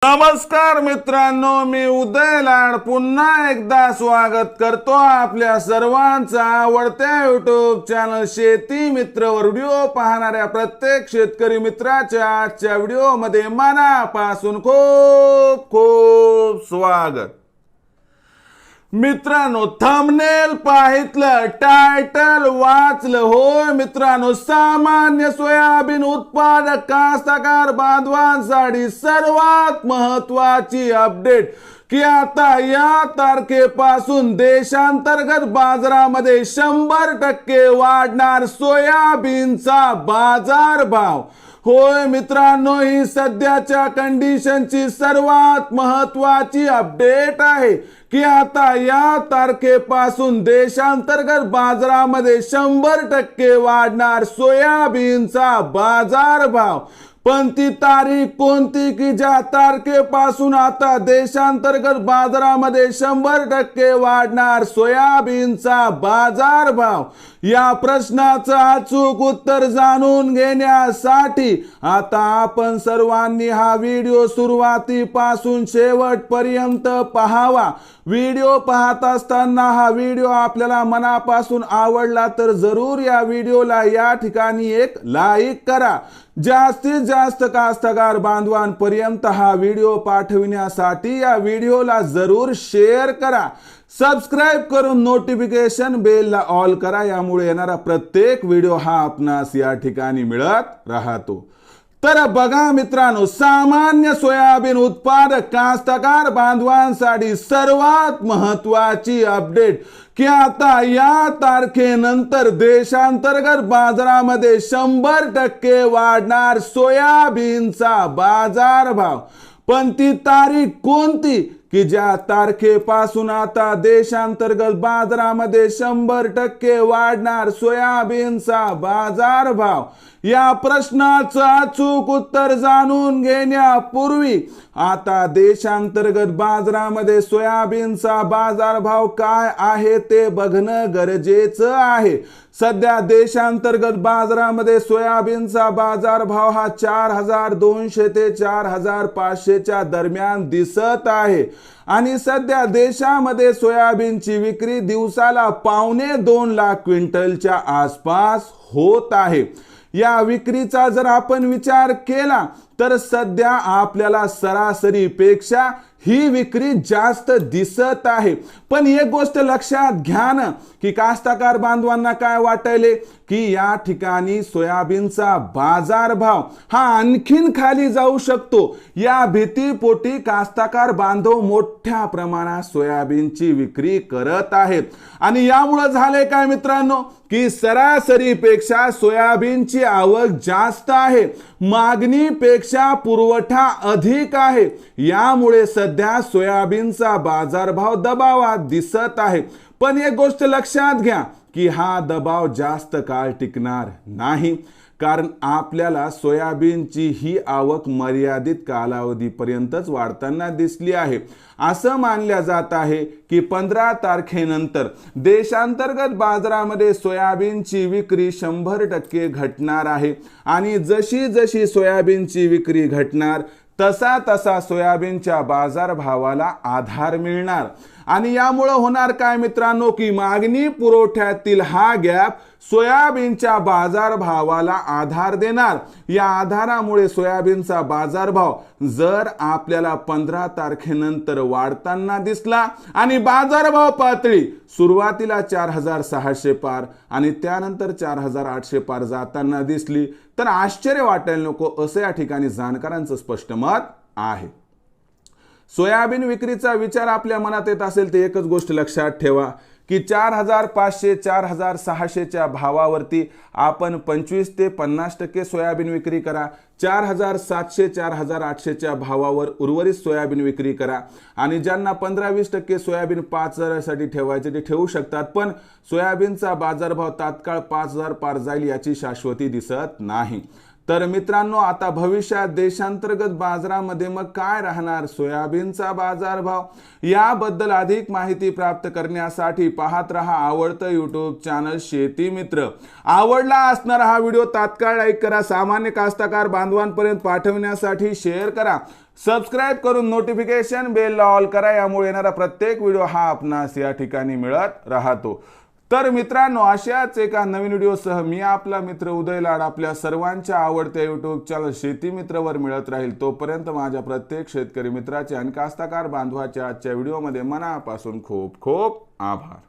नमस्कार मित्रांनो, मी उदय लाड पुन्हा एकदा स्वागत करतो आपल्या सर्वांचा आवडत्या यूट्यूब चॅनल शेती मित्रवर व्हिडिओ पाहणाऱ्या प्रत्येक शेतकरी मित्राच्या आजच्या व्हिडिओमध्ये मनापासून खूप खूप स्वागत। मित्रांनो, थंबनेल पाहितलं, टायटल वाचलं, होय मित्रांनो, सामान्य सोयाबीन उत्पादक कास्तकार बांधवांसाठी सर्वात महत्वाची अपडेट की आता या तारखेपासून देशांतर्गत बाजारामध्ये 100% वाढणार सोयाबीनचा बाजारभाव। होय मित्रांनो, ही सध्याच्या कंडिशनची सर्वात महत्वाची अपडेट आहे की आता या तारखेपासून देशांतर्गत बाजारामध्ये 100% वाढणार सोयाबीनचा बाजारभाव। पण ती तारीख कोणती की ज्या तारखेपासून आता देशांतर्गत बाजारामध्ये 100% वाढणार सोयाबीनचा बाजारभाव? या प्रश्नाचं अचूक उत्तर जाणून घेण्यासाठी आता आपण सर्वांनी हा व्हिडिओ सुरुवातीपासून शेवटपर्यंत पाहावा। व्हिडिओ पाहत असताना हा व्हिडिओ आपल्याला मनापासून आवडला तर जरूर या व्हिडिओला या ठिकाणी एक लाईक करा। जास्तीत जास्त कास्तकार बांधवांपर्यंत हा व्हिडिओ पाठविण्यासाठी या व्हिडिओला जरूर शेअर करा। सबस्क्राइब करून नोटिफिकेशन बेलला ऑल करा, यामुळे येणारा प्रत्येक व्हिडिओ हा आपणास या ठिकाणी मिळत राहतो। तर बघा मित्रांनो, सामान्य सोयाबीन उत्पादक कास्तकार बांधवांसाठी सर्वात महत्वाची अपडेट की आता या तारखेनंतर देशांतर्गत बाजारामध्ये 100% वाढणार सोयाबीनचा बाजारभाव। पण ती तारीख कोणती की ज्या तारखेपासून आता देशांतर्गत बाजारामध्ये 100% वाढणार सोयाबीनचा बाजारभाव? या प्रश्नाचं अचूक उत्तर जाणून घेण्यापूर्वी आता देशांतर्गत बाजारामध्ये सोयाबीनचा बाजारभाव काय आहे ते बघणं गरजेचं आहे। सध्या देशांतर्गत बाजारामध्ये सोयाबीनचा बाजारभाव हा 4200 ते 4500 च्या दरम्यान दिसत आहे आणि सध्या देशामध्ये सोयाबीनची विक्री दिवसाला 1.25 लाख क्विंटलच्या आसपास होत आहे। या विक्रीचा जर आपण विचार केला तर सध्या आपल्याला सरासरीपेक्षा ही विक्री जास्त दिसत आहे। पण एक गोष्ट लक्षात घ्या ना की कास्तकार बांधवांना काय वाटले की या ठिकाणी सोयाबीनचा बाजारभाव हा आणखीन खाली जाऊ शकतो। या भीतीपोटी कास्तकार बांधव मोठ्या प्रमाणात सोयाबीनची विक्री करत आहेत आणि यामुळे झाले काय मित्रांनो की सरासरीपेक्षा सोयाबीनची आवक जास्त आहे, मागणीपेक्षा पुरवठा अधिक आहे। यामुळे सध्या सोयाबीनचा बाजारभाव दबावात दिसत आहे। पण एक गोष्ट लक्षात घ्या की हा दबाव जास्त काळ टिकणार नाही, कारण आपल्याला सोयाबीनची ही आवक मर्यादित कालावधीपर्यंतच वाढताना दिसली आहे। असं मानल्या जात आहे की 15 तारखेनंतर देशांतर्गत बाजारामध्ये सोयाबीनची विक्री 100% घटणार आहे आणि जशी जशी सोयाबीनची विक्री घटणार तसा तसा सोयाबीनच्या बाजारभावाला आधार मिळणार आणि यामुळे होणार काय मित्रांनो की मागणी पुरवठ्यातील हा गॅप सोयाबीनच्या बाजारभावाला आधार देणार। या आधारामुळे सोयाबीनचा बाजारभाव जर आपल्याला 15 तारखेनंतर वाढताना दिसला आणि बाजारभाव पातळी सुरुवातीला 4600 पार आणि त्यानंतर 4800 पार जाताना दिसली तर आश्चर्य वाटायला नको, असं या ठिकाणी जाणकारांचं स्पष्ट मत आहे। सोयाबीन विक्रीचा विचार आपल्या मनात येत असेल तर एकच गोष्ट लक्षात ठेवा की 4500 4600 च्या भावावरती आपण 25 ते 50% सोयाबीन विक्री करा। 4700 4800 च्या भावावर उर्वरित सोयाबीन विक्री करा आणि ज्यांना 15-20% सोयाबीन 5000 साठी ठेवायचे ते ठेवू शकतात। पण सोयाबीनचा बाजारभाव तात्काळ 5000 पार जाईल याची शाश्वती दिसत नाही। तर मित्रांनो, आता भविष्यात देशांतर्गत बाजारामध्ये मग काय राहणार सोयाबीनचा बाजारभाव, याबद्दल अधिक माहिती प्राप्त करण्यासाठी पाहत रहा आवडतं यूट्यूब चॅनल शेती मित्र। आवडला असणारा हा व्हिडिओ तात्काळ लाईक करा, सामान्य कास्तकार बांधवांपर्यंत पाठवण्यासाठी शेअर करा। सबस्क्राईब करून नोटिफिकेशन बेल ऑल करा, यामुळे येणारा प्रत्येक व्हिडिओ हा आपणास या ठिकाणी मिळत राहतो। तर मित्रांनो, अशाच एका नवीन व्हिडिओसह मी आपला मित्र उदय लाड आपल्या सर्वांच्या आवडत्या YouTube चॅनल शेती मित्रवर मिळत राहील। तोपर्यंत माझ्या प्रत्येक शेतकरी मित्राचे आणि कास्तकार बांधवाच्या आजच्या व्हिडिओमध्ये मनापासून खूप खूप आभार।